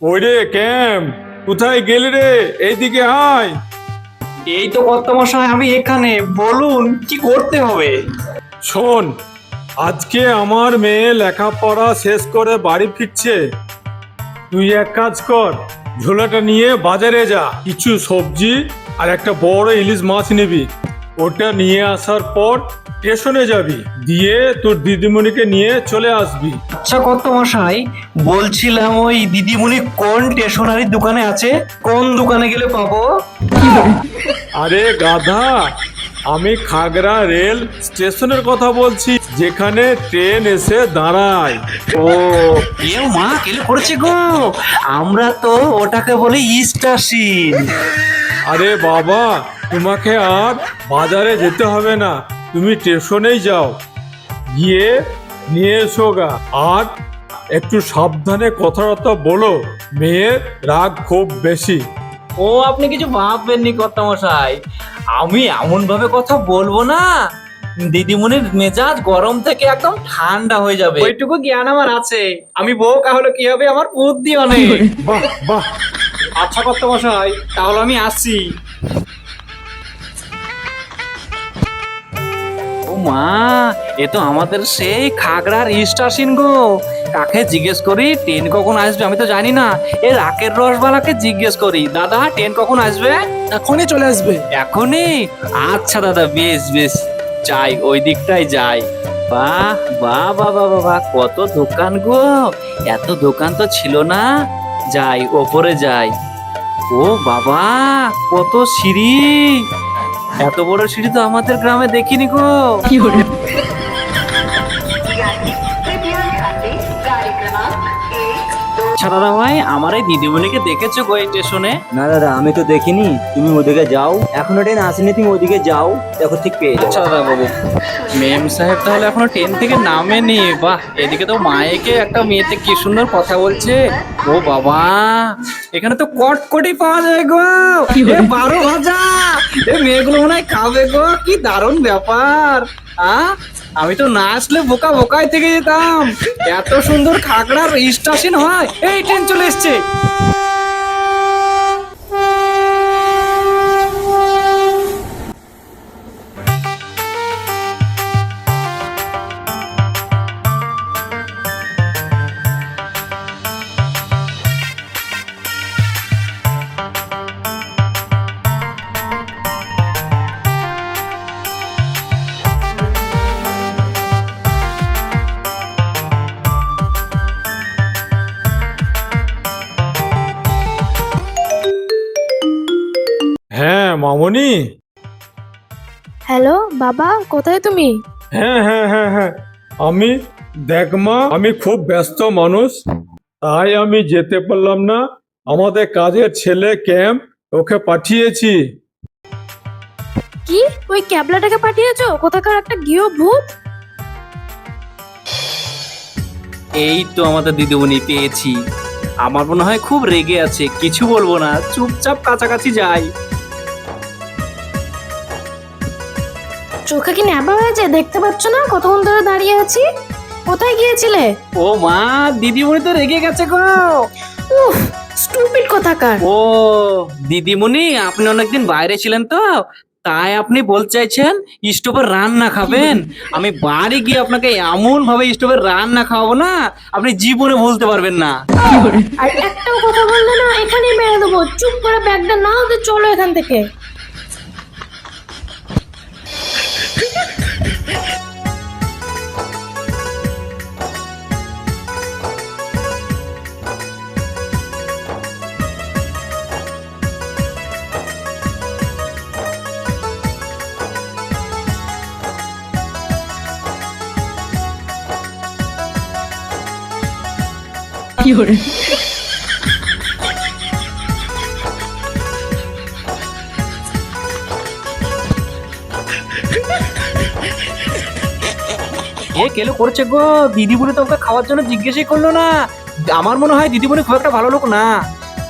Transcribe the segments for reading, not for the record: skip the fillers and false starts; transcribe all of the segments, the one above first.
ওরে ক্যাম, কোথায় গেলি রে? এইদিকে আয়। এই তো কর্তামশাই, আমি এখানে। বলুন কি করতে হবে? শোন, আজকে আমার মেয়ে লেখাপড়া শেষ করে বাড়ি ফিরছে। তুই এক কাজ কর, ঝোলাটা নিয়ে বাজারে যা, কিছু সবজি আর একটা বড় ইলিশ মাছ নিবি। ওটা নিয়ে আসার পর স্টেশনে যাবি, দিয়ে তোর দিদিমণিকে নিয়ে চলে আসবি। আচ্ছা কর্তামশাই, বলছিলাম ওই দিদিমণি কোন স্টেশনারি দোকানে আছে? কোন দোকানে গেলে পাবো? আরে গাধা, আমি খাগড়া রেল স্টেশনের কথা বলছি, যেখানে ট্রেন এসে দাঁড়ায়। ও, এ মা কেলে করেছে গো! আমরা তো ওটাকে বলি স্টেশন। আরে বাবা, তোমাকে আর বাজারে যেতে হবে না, তুমি স্টেশনেই যাও, গিয়ে নিয়ে এসো গা। আর একটু সাবধানে কথাবার্তা বলো, মেয়ের রাগ খুব বেশি। ও, আপনি কিছু ভাববেন নি কর্তামশাই, আমি এমন ভাবে কথা বলবো না, দিদিমণির মেজাজ গরম থেকে একদম ঠান্ডা হয়ে যাবে। ওইটুকু জ্ঞান আমার আছে। আমি বোকা হলে কি হবে, আমার বুদ্ধি অনেক। বাহ বাহ। আচ্ছা কর্তামশাই, তাহলে আমি আসছি। ও মা, এ তো আমাদের সেই খাগড়ার স্টেশন গো। কাকে জিজ্ঞেস করি ট্রেন কখন আসবে? আমি তো জানি না। এই রাকের রসবালাকে জিজ্ঞেস করি, দাদা ট্রেন কখন আসবে? এখনই চলে আসবে। এখনই? আচ্ছা দাদা, বেশ বেশ, যাই ওই দিকটাই যাই। বাহ বাহ বাহ বাহ বাহ বাহ, কত দোকান গো! এত দোকান তো ছিল না। যাই ওপরে যাই। ও বাবা, কত সিঁড়ি! এত বড় সিঁড়ি তো আমাদের গ্রামে দেখিনি গো। আচ্ছা দাদা ভাই, আমার এই দিদিমণিকে দেখেছো গো এই স্টেশনে? না দাদা, আমি তো দেখিনি। তুমি ওদিকে যাও, এখনো ট্রেন আসেনি, তুমি ওদিকে যাও, দেখো ঠিক পেয়ে যাও। আচ্ছা দাদা বাবু, মেম সাহেব তাহলে এখনো ট্রেন থেকে নামেনি। বাহ, এদিকে তো মায়েকে একটা মেয়েতে কি সুন্দর কথা বলছে। ও বাবা, এখানে তো কটকটি পাওয়া যায় গো। এ 12 ভাজা, এ মেয়েগুলো মনে হয় খাবে গো। কি দারুণ ব্যাপার! আমি তো না আসলে বোকা বোকাই থেকে যেতাম। এত সুন্দর খাগড়ার স্টেশন হয়। এই ট্রেন চলে এসছে। হ্যাঁ মামনি। হ্যালো বাবা, কোথায় তুমি? হ্যাঁ হ্যাঁ হ্যাঁ হ্যাঁ, আমি, দেখ মা, আমি খুব ব্যস্ত মানুষ, তাই আমি যেতে পারলাম না। আমাদের কাজের ছেলে ক্যাম্প, ওকে পাঠিয়েছি। কি, ওই ক্যাবলাটাকে পাঠিয়েছো? কোথাকার একটা গিয়ে ভূত। এই তো আমাদের দিদিমণি পেয়েছি। আমার মনে হয় খুব রেগে আছে, কিছু বলবো না, চুপচাপ কাছাকাছি যাই। চোখে কি ন্যাপা হয়েছে? দেখতে পাচ্ছ না কতক্ষণ ধরে দাঁড়িয়ে আছি? কোথায় গিয়েছিলে? ও মা, দিদিমণি তো রেগে গেছে গো। উফ, স্টুপিড কোথাকার। ও দিদিমণি, আপনি অনেকদিন বাইরে ছিলেন তো, তাই আপনি বলতে চাইছেন স্টোভের রান্না খাবেন? আমি বাড়ি গিয়ে আপনাকে এমন ভাবে স্টোভের রান্না খাওয়াবো না, আপনি জীবনে ভুলতে পারবেন না। আর একটাও কথা বললে না, এখানেই মেরে দেবো। চুপ করে ব্যাগটা নাও, তো চলো এখান থেকে। এ কেলো করেছে গো! দিদিমণি তো ওকে খাওয়ার জন্য জিজ্ঞেসই করলো না। আমার মনে হয় দিদিমণি খুব একটা ভালো লোক না।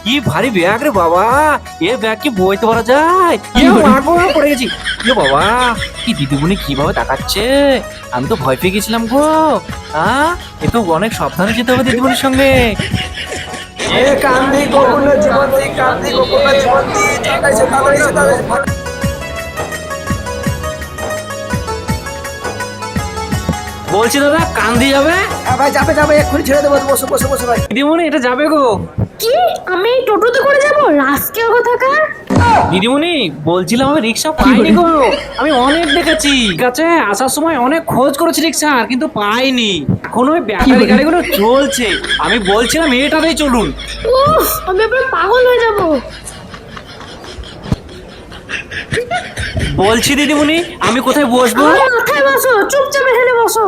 কি ভারী ব্যাগ রে বাবা! এ ব্যাগ কি বইতে পারা যায়? আগো পড়ে গেছি। এ বাবা, কি দিদিমণি কিভাবে তাকাচ্ছে! আমি তো ভয় পেয়ে গেছিলাম গো। এ তো অনেক সাবধানে যেতে হবে দিদিমণির সঙ্গে। এ কান্দি গোকুল জীবন্তী, কান্দি গোকুল জীবন্তী, তাড়াতাড়ি এসো, তাড়াতাড়ি এসো, তাড়াতাড়ি এসো। বলছি দাদা কান্দি যাবে? হ্যাঁ ভাই, যাবে যাবে, এক্ষুনি ছেড়ে দেবো, বসো বসো বসো ভাই। দিদিমণি এটা যাবে গো। কি আমি এই টোটোতে করে যাবো? রাস্কেল কোথাকার! দিদিমণি বলছিলাম আমি রিক্সা পাইনি গো, আমি অনেক দেখেছি, ঠিক আছে আসার সময় অনেক খোঁজ করেছি রিক্সার কিন্তু পাইনি, এখন ওই ব্যাটারি গাড়িগুলো চলছে, আমি বলছিলাম এটাতেই চলুন। উফ, আমি এবার পাগল হয়ে যাবো। বলছি দিদিমণি আমি কোথায় বসবো? আমার মাথায় বসো, চুপচাপ এখানে বসো।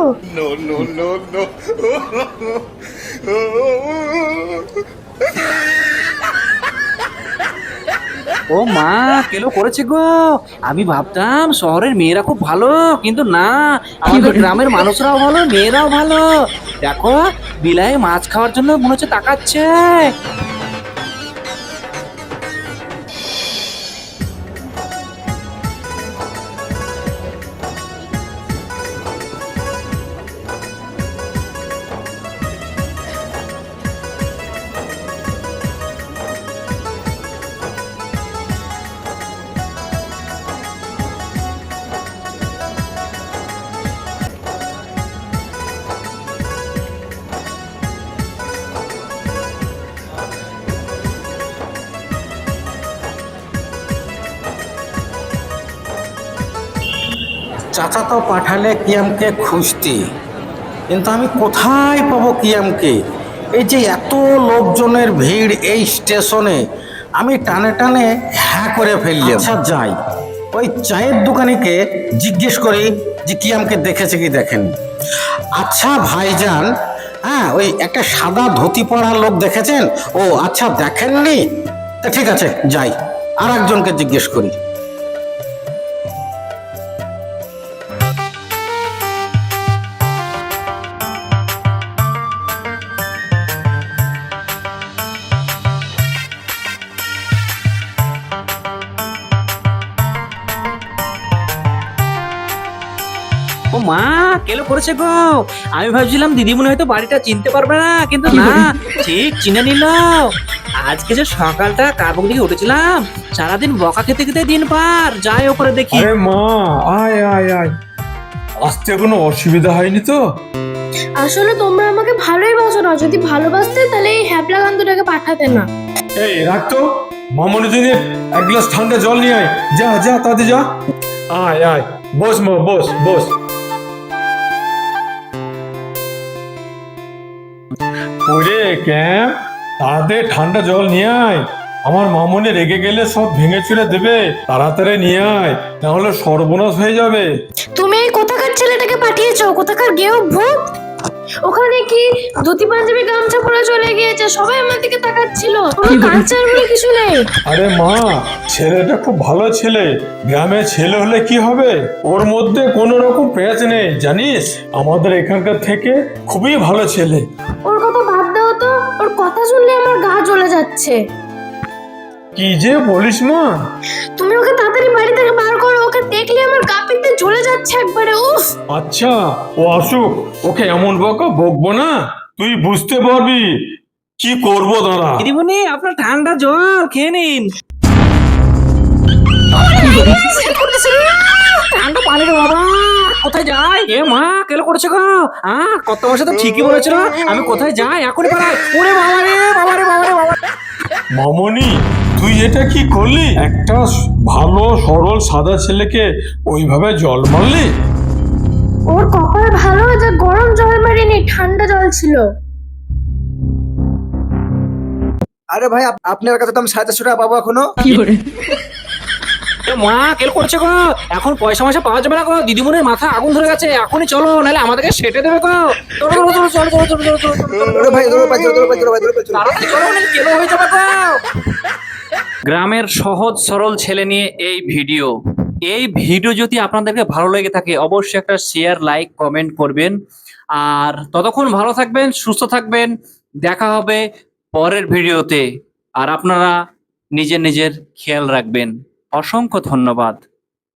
ও মা কেলো করেছে গো, আমি ভাবতাম শহরের মেয়েরা খুব ভালো, কিন্তু না, আমাদের গ্রামের মানুষরাও ভালো, মেয়েরাও ভালো। দেখো বিলায়ে মাছ খাওয়ার জন্য মনে হচ্ছে তাকাচ্ছে। চাচা তো পাঠালে কিয়ামকে খুঁজতে, কিন্তু আমি কোথায় পাবো কিয়ামকে? এই যে এত লোকজনের ভিড় এই স্টেশনে, আমি টানে টানে হ্যাঁ করে ফেললাম। আচ্ছা যাই, ওই চায়ের দোকানিকে জিজ্ঞেস করি যে কিয়ামকে দেখেছে কি দেখেনি। আচ্ছা ভাইজান, হ্যাঁ ওই একটা সাদা ধুতি পরা লোক দেখেছেন? ও আচ্ছা দেখেননি, তা ঠিক আছে যাই, আর একজনকে জিজ্ঞেস করি। ও মা কেলো করেছে গো, আমি ভাবছিলাম দিদিমণি হয়তো বাড়িটা চিনতে পারবে না, কিন্তু না, ঠিক চিনে নিল। আজকে যে সকালটা কারবুক দিকে উঠেছিলাম, সারাদিন বকা খেতে খেতে দিন পার, যাই ওপরে দেখি। আরে মা, আয় আয় আয়, আসতে কোনো অসুবিধা হয়নি তো? আসলে তোমরা আমাকে ভালোই বাসো না, যদি ভালোবাসতে তাহলে এই হ্যাপলা কান্তটাকে পাঠাতে না। এই রাখতো, মামনি দিনে এক গ্লাস ঠান্ডা জল নিয়ে আয়, যা যা তাতে যা। আয় আয়, বস মা, বস বস। ওরে ক্যাম, তাড়াতাড়ি ঠান্ডা জল নিয়ে আয়, আমার মামনি রেগে গেলে সব ভেঙে চুরে দেবে, তাড়াতাড়ি নিয়ে আয়, নাহলে সর্বনাশ হয়ে যাবে। তুমি এই কোথাকার ছেলেটাকে পাঠিয়েছো? কোথাকার গেও ভূত! ওখানে কি ধুতি পাঞ্জাবি গামছা পরে চলে গিয়েছে, সবাই আমার দিকে তাকাচ্ছিল, কোনো কালচার বলে কিছু নেই। আরে মা, ছেলেটা খুব ভালো ছেলে, গ্রামের ছেলে হলে কি হবে, ওর মধ্যে কোনো রকম পেঁচ নেই জানিস, আমাদের এখানকার থেকে খুবই ভালো ছেলে। ওর কথা বাদ দাও তো, ওর কথা শুনলে আমার গা জ্বলে যাচ্ছে। কি যে বলিস মা? তুমি ওকে তাড়াতাড়ি বাড়ি থেকে বার করো, ওকে দেখলে আমার গা পিত্তে জ্বলে যাচ্ছে একবারে, উফ! আচ্ছা ও আসুক, ওকে এমন বকা বকবো না, তুই বুঝতে পারবি কি করবো দাঁড়া। দিদিমণি আপনার ঠান্ডা জল খেয়ে নিন। ঠান্ডা পানি রে বাবা, কোথায় যাই? এ মা কেলো করেছে গো, কত বছর তো ঠিকই বলেছিল, আমি কোথায় যাই এখনই পালাই। ওরে বাবা রে বাবা রে বাবা রে বাবা। মামনি, তুই এটা কি করলি? একটা ভালো সরল সাদা ছেলেকে ওইভাবে জল মারলি? ওর কপাল ভালো যে গরম জল মারিনি, ঠান্ডা জল ছিল। আরে ভাই, আপনার কাছে তো আমি 450 টাকা পাবো এখনো। এ মা কেলো করছে গো, এখন পয়সা ময়সা পাওয়া যাবে না গো, দিদিমণির মাথা আগুন ধরে গেছে, এখনই চলো নাহলে আমাদেরকে সেটে দেবে গো। চলো চলো চলো চলো চলো চলো চলো চলো। ওরে ভাই, ধরো ভাই, ধরো ভাই, ধরো ভাই, ধরো ভাই, চলো। তাড়াতাড়ি চলো নাহলে কেলো হয়ে যাবে গো। গ্রামের সহজ সরল ছেলে নিয়ে এই ভিডিও যদি আপনাদেরকে ভালো লেগে থাকে অবশ্যই একটা শেয়ার, লাইক, কমেন্ট করবেন। আর ততক্ষণ ভালো থাকবেন, সুস্থ থাকবেন, দেখা হবে পরের ভিডিওতে। আর আপনারা নিজের খেয়াল রাখবেন। অসংখ্য ধন্যবাদ।